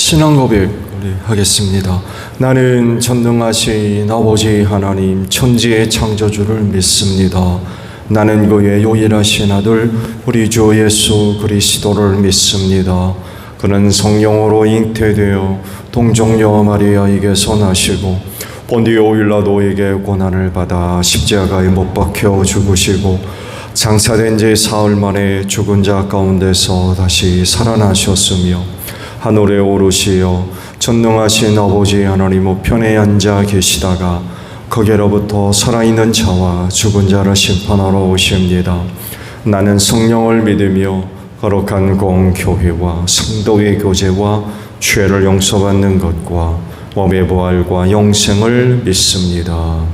신앙 고백 우리 하겠습니다. 나는 전능하신 아버지 하나님 천지의 창조주를 믿습니다. 나는 그의 유일하신 아들 우리 주 예수 그리스도를 믿습니다. 그는 성령으로 잉태되어 동정녀 마리아에게서 나시고 본디오 빌라도에게 고난을 받아 십자가에 못 박혀 죽으시고 장사된 지 사흘 만에 죽은 자 가운데서 다시 살아나셨으며 하늘에 오르시어 전능하신 아버지 하나님 우편에 앉아 계시다가 거기로부터 살아있는 자와 죽은 자를 심판하러 오십니다. 나는 성령을 믿으며 거룩한 공교회와 성도의 교제와 죄를 용서받는 것과 몸의 부활과 영생을 믿습니다.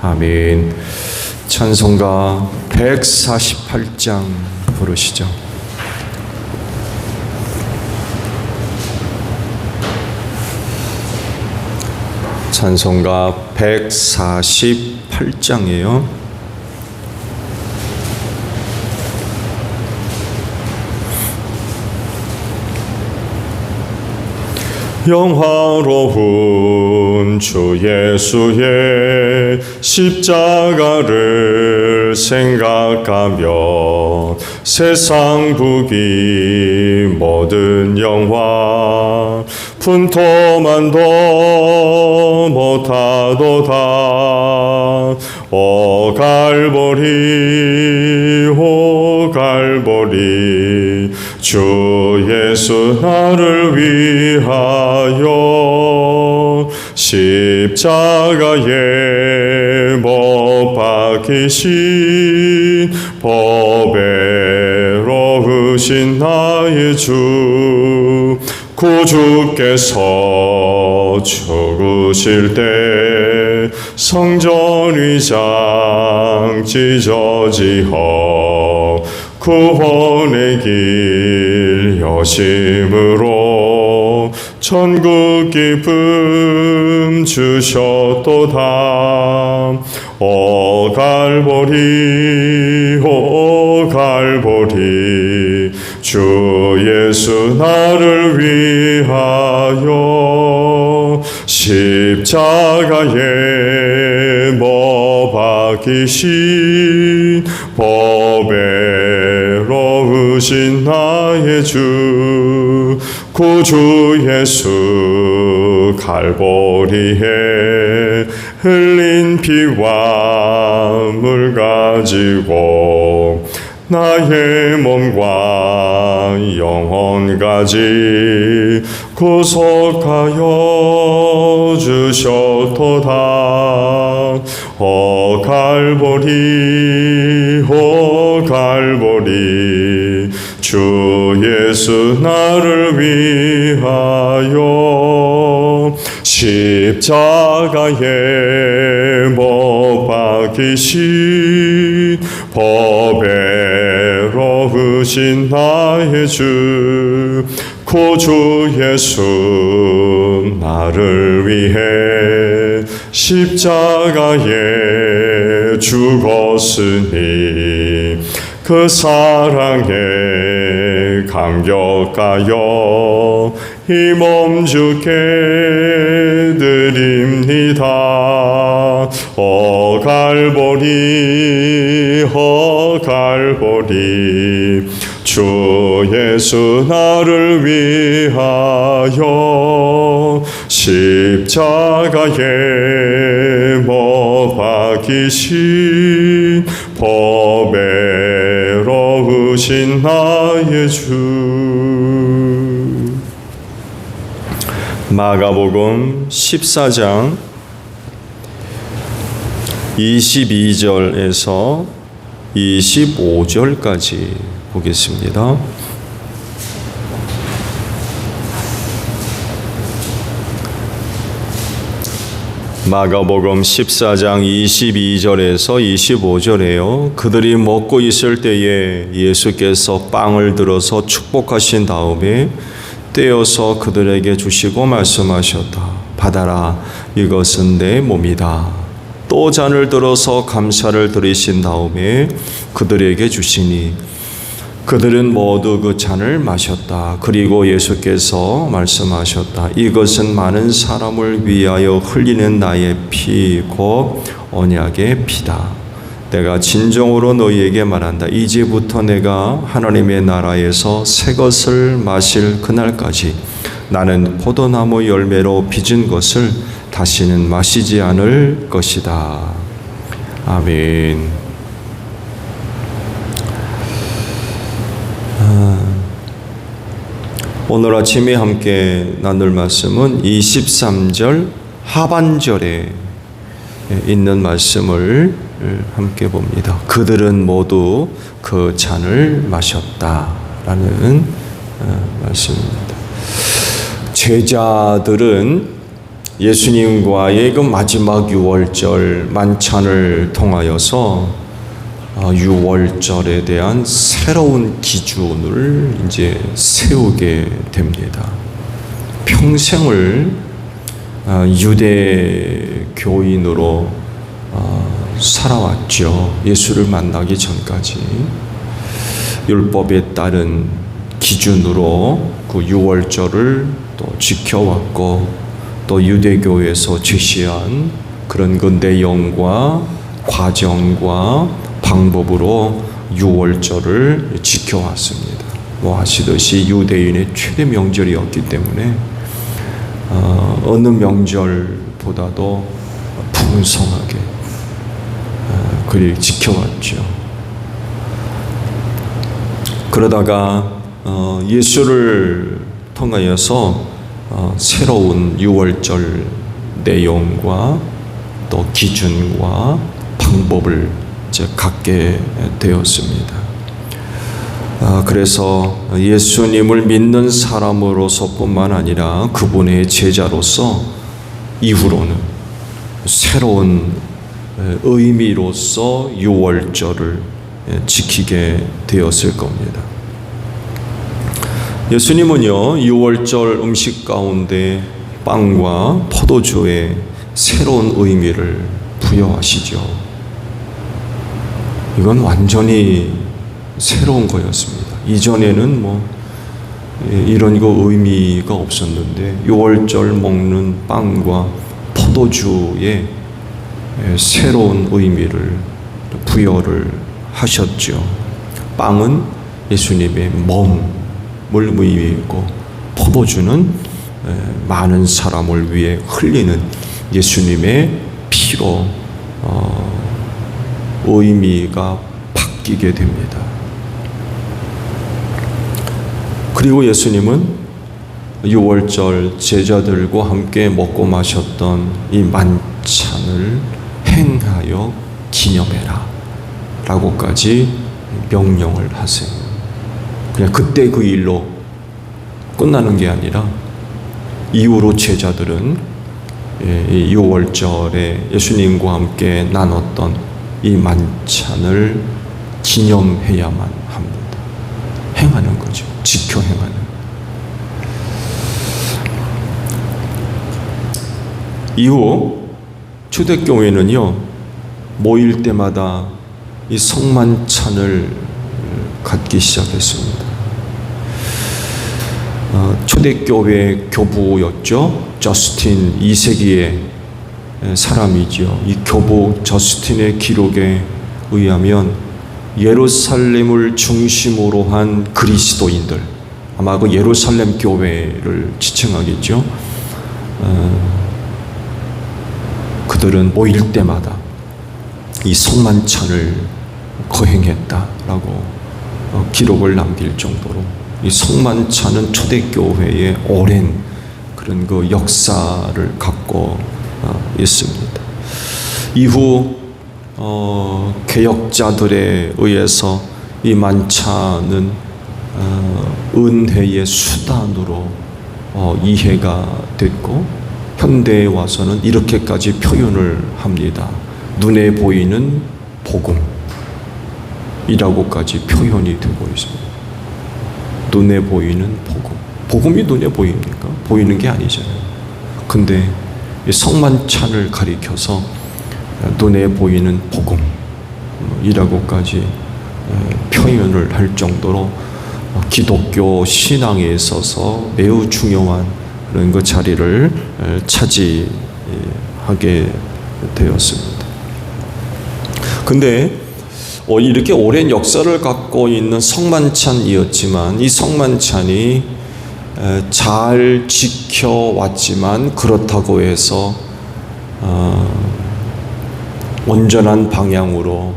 아멘. 찬송가 148장 부르시죠. 찬송가 148장이에요. 영화로운 주 예수의 십자가를 생각하며 세상 부귀 모든 영화 분토만도 못하도다. 오 갈보리 오 갈보리 주 예수 나를 위하여 십자가에 못 박히신 보배로우신 나의 주 구주께서 죽으실 때 성전 위장 찢어지어 구원의 길 여심으로 천국 기쁨 주셨도다. 오 갈보리 오 갈보리 주 예수 나를 위하여 십자가에 못 박히신 보배로우신 나의 주 구주 예수 갈보리에 흘린 피와 물 가지고 나의 몸과 영혼까지 구속하여 주셨도다. 오 갈보리 오 갈보리 주 예수 나를 위하여 십자가에 못 박히신 보배로우신 나의 주 구주 예수 나를 위해 십자가에 죽었으니 그 사랑에 감격하여 이 몸 주께 드립니다. 오 갈보리 오 갈보리 주 예수 나를 위하여 십자가에 못 박히신 보배로우신 나의 주. 마가복음 14장 22절에서 25절까지 보겠습니다. 마가복음 14장 22절에서 25절에요. 그들이 먹고 있을 때에 예수께서 빵을 들어서 축복하신 다음에 떼어서 그들에게 주시고 말씀하셨다. 받아라, 이것은 내 몸이다. 또 잔을 들어서 감사를 드리신 다음에 그들에게 주시니 그들은 모두 그 잔을 마셨다. 그리고 예수께서 말씀하셨다. 이것은 많은 사람을 위하여 흘리는 나의 피 곧 언약의 피다. 내가 진정으로 너희에게 말한다. 이제부터 내가 하나님의 나라에서 새 것을 마실 그날까지 나는 포도나무 열매로 빚은 것을 다시는 마시지 않을 것이다. 아멘. 오늘 아침에 함께 나눌 말씀은 23절 하반절에 있는 말씀을 함께 봅니다. 그들은 모두 그 잔을 마셨다라는 말씀입니다. 제자들은 예수님과의 그 마지막 유월절 만찬을 통하여서 유월절에 대한 새로운 기준을 이제 세우게 됩니다. 평생을 유대교인으로 살아왔죠. 예수를 만나기 전까지 율법에 따른 기준으로 그 유월절을 또 지켜왔고 또 유대교에서 제시한 그런 그 내용과 과정과 방법으로 유월절을 지켜왔습니다. 뭐 아시듯이 유대인의 최대 명절이었기 때문에 어느 명절보다도 풍성하게 그리 지켜왔죠. 그러다가 예수를 통하여서 새로운 유월절 내용과 또 기준과 방법을 이제 갖게 되었습니다. 그래서 예수님을 믿는 사람으로서뿐만 아니라 그분의 제자로서 이후로는 새로운 의미로서 유월절을 지키게 되었을 겁니다. 예수님은요, 유월절 음식 가운데 빵과 포도주에 새로운 의미를 부여하시죠. 이건 완전히 새로운 거였습니다. 이전에는 뭐 이런 거 의미가 없었는데 유월절 먹는 빵과 포도주에 새로운 의미를 부여를 하셨죠. 빵은 예수님의 몸을 의미하고 포도주는 많은 사람을 위해 흘리는 예수님의 피로 의미가 바뀌게 됩니다. 그리고 예수님은 유월절 제자들과 함께 먹고 마셨던 이 만찬을 행하여 기념해라 라고까지 명령을 하세요. 그냥 그때 그 일로 끝나는 게 아니라 이후로 제자들은 이 유월절에 예수님과 함께 나눴던 이 만찬을 기념해야만 합니다. 행하는 거죠. 지켜 행하는. 이후 초대교회는요, 모일 때마다 이 성만찬을 갖기 시작했습니다. 초대교회 교부였죠. 저스틴 2세기의 사람이죠. 이 교부 저스틴의 기록에 의하면 예루살렘을 중심으로 한 그리스도인들, 아마 그 예루살렘 교회를 지칭하겠죠. 그들은 모일 때마다 이 성만찬을 거행했다라고 기록을 남길 정도로 이 성만찬은 초대교회의 오랜 그런 그 역사를 갖고 있습니다. 이후 개혁자들에 의해서 이 만찬은 은혜의 수단으로 이해가 됐고 현대에 와서는 이렇게까지 표현을 합니다. 눈에 보이는 복음이라고까지 표현이 되고 있습니다. 눈에 보이는 복음. 복음이 눈에 보입니까? 보이는 게 아니잖아요. 근데 이 성만찬을 가리켜서 눈에 보이는 복음이라고까지 표현을 할 정도로 기독교 신앙에 있어서 매우 중요한 그런 그 자리를 차지하게 되었습니다. 근데 이렇게 오랜 역사를 갖고 있는 성만찬이었지만 이 성만찬이 잘 지켜왔지만 그렇다고 해서 온전한 방향으로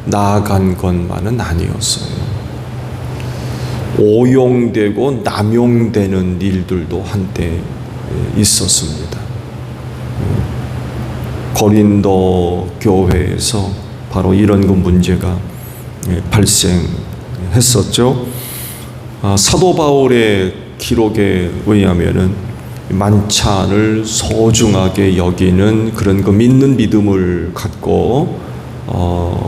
나아간 것만은 아니었어요. 오용되고 남용되는 일들도 한때 있었습니다. 고린도 교회에서 바로 이런 그 문제가 발생했었죠. 사도 바울의 기록에 의하면은 만찬을 소중하게 여기는 그런 그 믿는 믿음을 갖고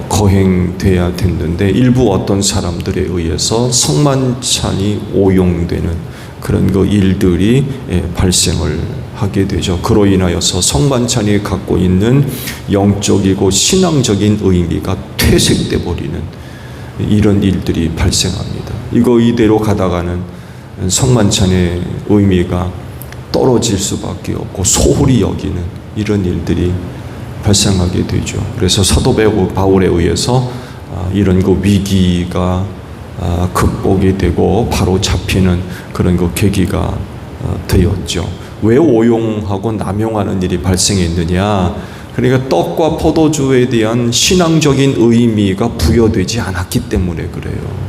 거행돼야 됐는데 일부 어떤 사람들에 의해서 성만찬이 오용되는 그런 그 일들이 발생을 하게 되죠. 그로 인하여서 성만찬이 갖고 있는 영적이고 신앙적인 의미가 퇴색돼 버리는 이런 일들이 발생합니다. 이거 이대로 가다가는 성만찬의 의미가 떨어질 수밖에 없고 소홀히 여기는 이런 일들이 발생하게 되죠. 그래서 사도 바울에 의해서 이런 그 위기가 극복이 되고 바로 잡히는 그런 그 계기가 되었죠. 왜 오용하고 남용하는 일이 발생했느냐? 그러니까 떡과 포도주에 대한 신앙적인 의미가 부여되지 않았기 때문에 그래요.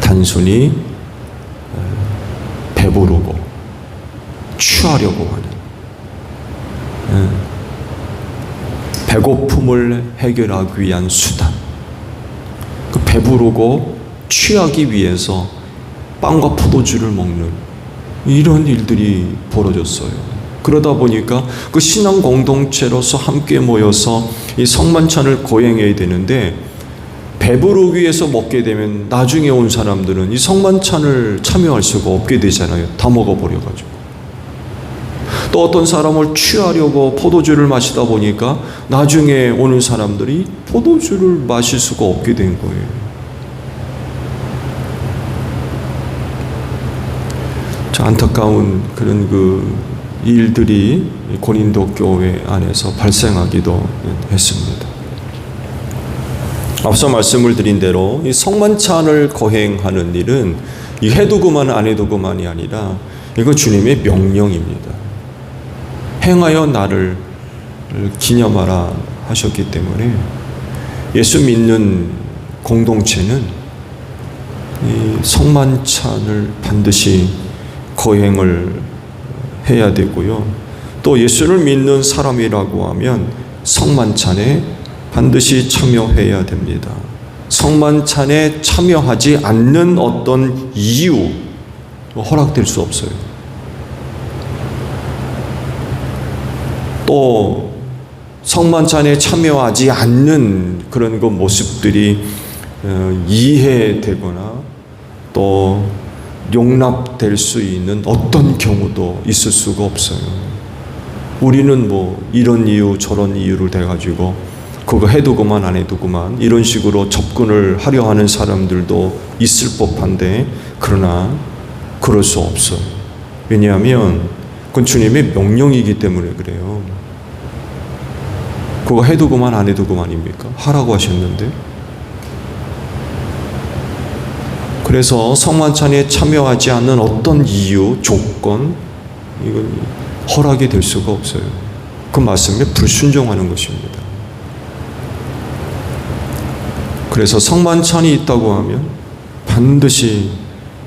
단순히 배부르고 취하려고 하는 배고픔을 해결하기 위한 수단, 그 배부르고 취하기 위해서 빵과 포도주를 먹는 이런 일들이 벌어졌어요. 그러다 보니까 그 신앙 공동체로서 함께 모여서 이 성만찬을 거행해야 되는데 배부르기 위해서 먹게 되면 나중에 온 사람들은 이 성만찬을 참여할 수가 없게 되잖아요. 다 먹어버려가지고. 또 어떤 사람을 취하려고 포도주를 마시다 보니까 나중에 오는 사람들이 포도주를 마실 수가 없게 된 거예요. 자, 안타까운 그런 그 일들이 고린도 교회 안에서 발생하기도 했습니다. 앞서 말씀을 드린 대로 이 성만찬을 거행하는 일은 이 해두고만 안 해두고만이 아니라 이거 주님의 명령입니다. 행하여 나를 기념하라 하셨기 때문에 예수 믿는 공동체는 이 성만찬을 반드시 거행을 해야 되고요. 또 예수를 믿는 사람이라고 하면 성만찬에 반드시 참여해야 됩니다. 성만찬에 참여하지 않는 어떤 이유 허락될 수 없어요. 또 성만찬에 참여하지 않는 그런 그 모습들이 이해되거나 또 용납될 수 있는 어떤 경우도 있을 수가 없어요. 우리는 뭐 이런 이유 저런 이유를 대가지고 그거 해두고만 안 해두고만 이런 식으로 접근을 하려 하는 사람들도 있을 법한데 그러나 그럴 수 없어요. 왜냐하면 그건 주님의 명령이기 때문에 그래요. 그거 해두고만 안 해두고만입니까? 하라고 하셨는데. 그래서 성만찬에 참여하지 않는 어떤 이유, 조건 이건 허락이 될 수가 없어요. 그 말씀에 불순종하는 것입니다. 그래서 성만찬이 있다고 하면 반드시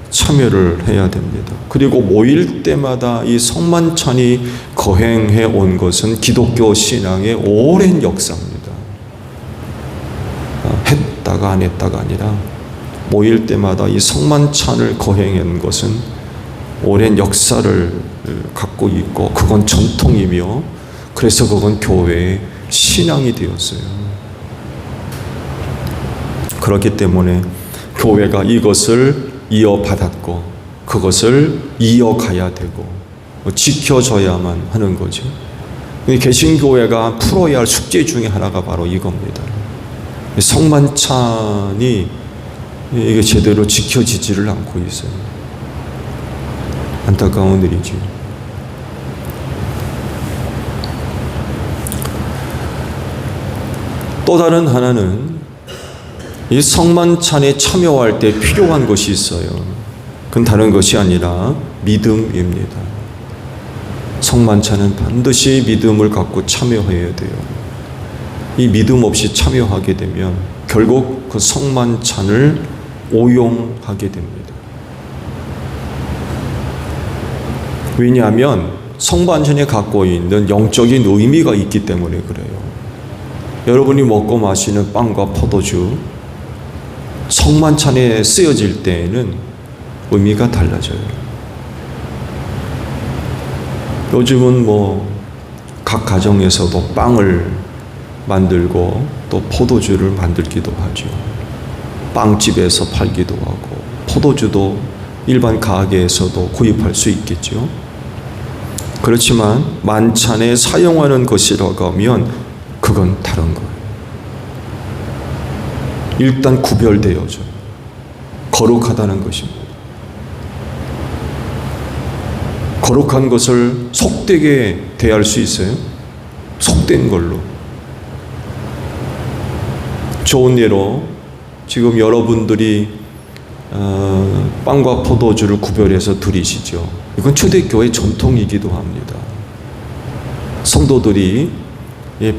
참여를 해야 됩니다. 그리고 모일 때마다 이 성만찬이 거행해 온 것은 기독교 신앙의 오랜 역사입니다. 했다가 안 했다가 아니라 모일 때마다 이 성만찬을 거행한 것은 오랜 역사를 갖고 있고 그건 전통이며 그래서 그건 교회의 신앙이 되었어요. 그렇기 때문에 교회가 이것을 이어받았고 그것을 이어가야 되고 지켜져야만 하는 거죠. 개신교회가 풀어야 할 숙제 중에 하나가 바로 이겁니다. 성만찬이 이게 제대로 지켜지지를 않고 있어요. 안타까운 일이죠. 또 다른 하나는 이 성만찬에 참여할 때 필요한 것이 있어요. 그건 다른 것이 아니라 믿음입니다. 성만찬은 반드시 믿음을 갖고 참여해야 돼요. 이 믿음 없이 참여하게 되면 결국 그 성만찬을 오용하게 됩니다. 왜냐하면 성만찬이 갖고 있는 영적인 의미가 있기 때문에 그래요. 여러분이 먹고 마시는 빵과 포도주, 성만찬에 쓰여질 때에는 의미가 달라져요. 요즘은 각 가정에서도 빵을 만들고 또 포도주를 만들기도 하죠. 빵집에서 팔기도 하고 포도주도 일반 가게에서도 구입할 수 있겠죠. 그렇지만 만찬에 사용하는 것이라고 하면 그건 다른 거예요. 일단 구별되어져요. 거룩하다는 것입니다. 거룩한 것을 속되게 대할 수 있어요? 속된 걸로. 좋은 예로 지금 여러분들이 빵과 포도주를 구별해서 드리시죠. 이건 초대교회 전통이기도 합니다. 성도들이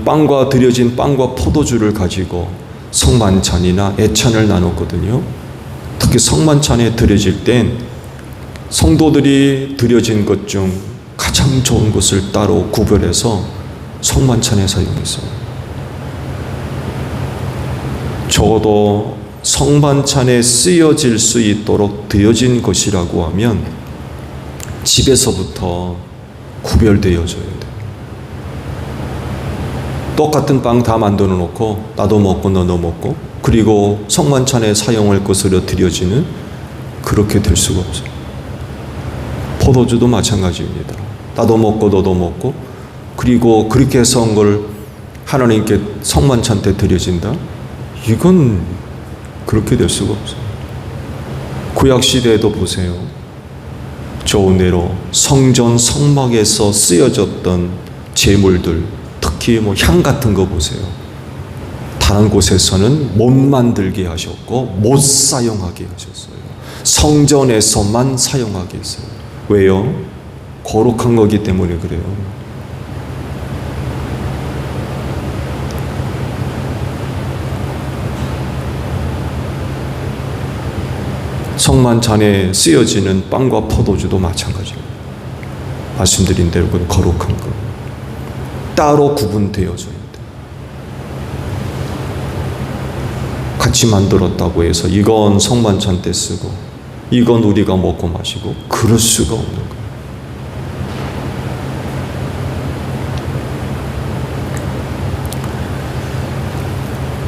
빵과 드려진 빵과 포도주를 가지고 성만찬이나 애찬을 나눴거든요. 특히 성만찬에 드려질 땐 성도들이 드려진 것 중 가장 좋은 것을 따로 구별해서 성만찬에 사용했어요. 적어도 성만찬에 쓰여질 수 있도록 드려진 것이라고 하면 집에서부터 구별되어져야 돼요. 똑같은 빵 다 만들어 놓고 나도 먹고 너도 먹고 그리고 성만찬에 사용할 것으로 드려지는 그렇게 될 수가 없어요. 포도주도 마찬가지입니다. 나도 먹고 너도 먹고 그리고 그렇게 해서 온 걸 하나님께 성만찬 때 드려진다? 이건 그렇게 될 수가 없어요. 구약시대에도 보세요. 좋은 예로 성전 성막에서 쓰여졌던 제물들, 특히 향 같은 거 보세요. 다른 곳에서는 못 만들게 하셨고 못 사용하게 하셨어요. 성전에서만 사용하게 했어요. 왜요? 거룩한 거기 때문에 그래요. 성만찬에 쓰여지는 빵과 포도주도 마찬가지입니다. 말씀드린 대로 그건 거룩한 거. 따로 구분되어져야 돼요. 같이 만들었다고 해서 이건 성만찬 때 쓰고 이건 우리가 먹고 마시고 그럴 수가 없는 거예요.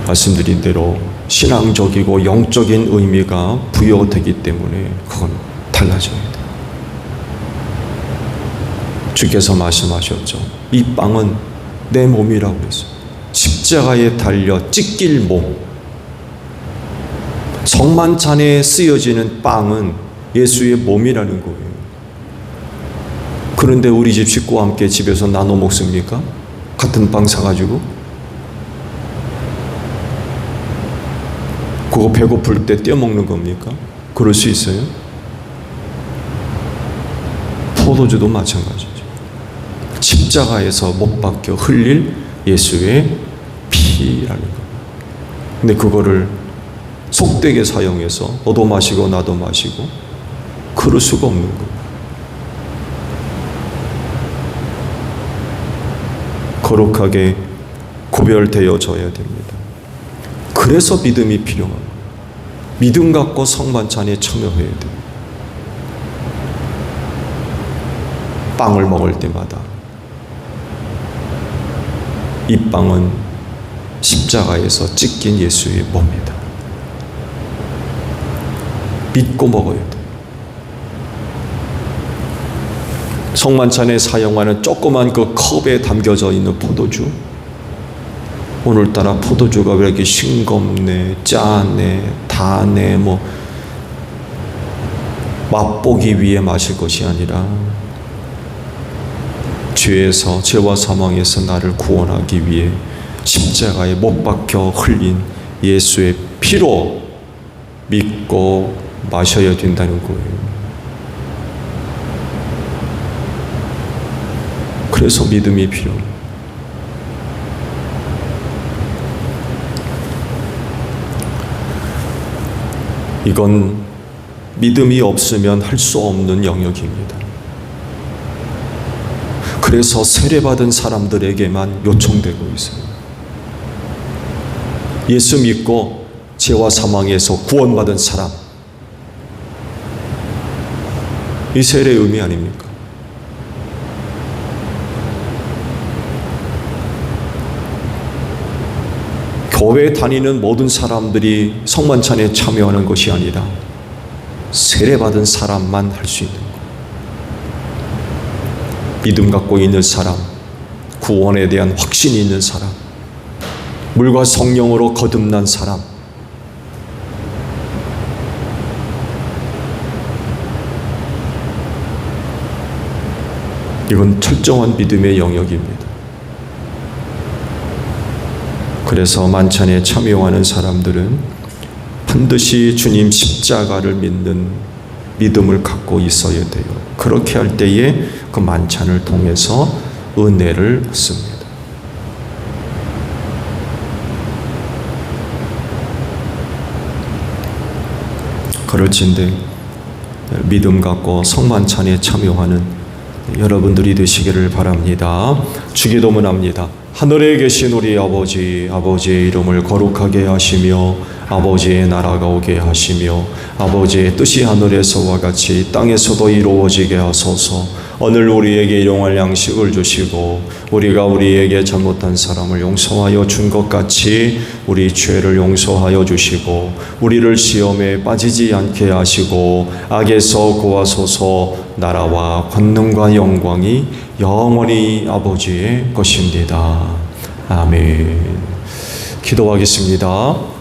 말씀드린 대로 신앙적이고 영적인 의미가 부여되기 때문에 그건 달라져야 돼요. 주께서 말씀하셨죠. 이 빵은 내 몸이라고 했어요. 십자가에 달려 찢길 몸. 성만찬에 쓰여지는 빵은 예수의 몸이라는 거예요. 그런데 우리 집 식구와 함께 집에서 나눠 먹습니까? 같은 빵 사가지고? 그거 배고플 때 떼어먹는 겁니까? 그럴 수 있어요? 포도주도 마찬가지죠. 십자가에서 못 박혀 흘릴 예수의 피라는 거. 근데 그거를 속되게 사용해서 너도 마시고 나도 마시고 그럴 수가 없는 거예요. 거룩하게 구별되어져야 됩니다. 그래서 믿음이 필요합니다. 믿음 갖고 성만찬에 참여해야 돼요. 빵을 먹을 때마다 이 빵은 십자가에서 찢긴 예수의 몸이다. 믿고 먹어야 돼요. 성만찬에 사용하는 조그만 그 컵에 담겨져 있는 포도주 오늘따라 포도주가 왜 이렇게 싱겁네, 짜네, 다네, 맛보기 위해 마실 것이 아니라 죄와 사망에서 나를 구원하기 위해 십자가에 못 박혀 흘린 예수의 피로 믿고 마셔야 된다는 거예요. 그래서 믿음이 필요해요. 이건 믿음이 없으면 할 수 없는 영역입니다. 그래서 세례받은 사람들에게만 요청되고 있어요. 예수 믿고 죄와 사망에서 구원받은 사람, 이 세례의 의미 아닙니까? 교회에 다니는 모든 사람들이 성만찬에 참여하는 것이 아니라 세례받은 사람만 할 수 있는 것. 믿음 갖고 있는 사람, 구원에 대한 확신이 있는 사람, 물과 성령으로 거듭난 사람, 이건 철저한 믿음의 영역입니다. 그래서 만찬에 참여하는 사람들은 반드시 주님 십자가를 믿는 믿음을 갖고 있어야 돼요. 그렇게 할 때에 그 만찬을 통해서 은혜를 얻습니다. 그럴진데 믿음 갖고 성만찬에 참여하는 여러분들이 되시기를 바랍니다. 주기도문합니다. 하늘에 계신 우리 아버지, 아버지의 이름을 거룩하게 하시며 아버지의 나라가 오게 하시며 아버지의 뜻이 하늘에서와 같이 땅에서도 이루어지게 하소서. 오늘 우리에게 일용할 양식을 주시고 우리가 우리에게 잘못한 사람을 용서하여 준 것 같이 우리 죄를 용서하여 주시고 우리를 시험에 빠지지 않게 하시고 악에서 구하소서. 나라와 권능과 영광이 영원히 아버지의 것입니다. 아멘. 기도하겠습니다.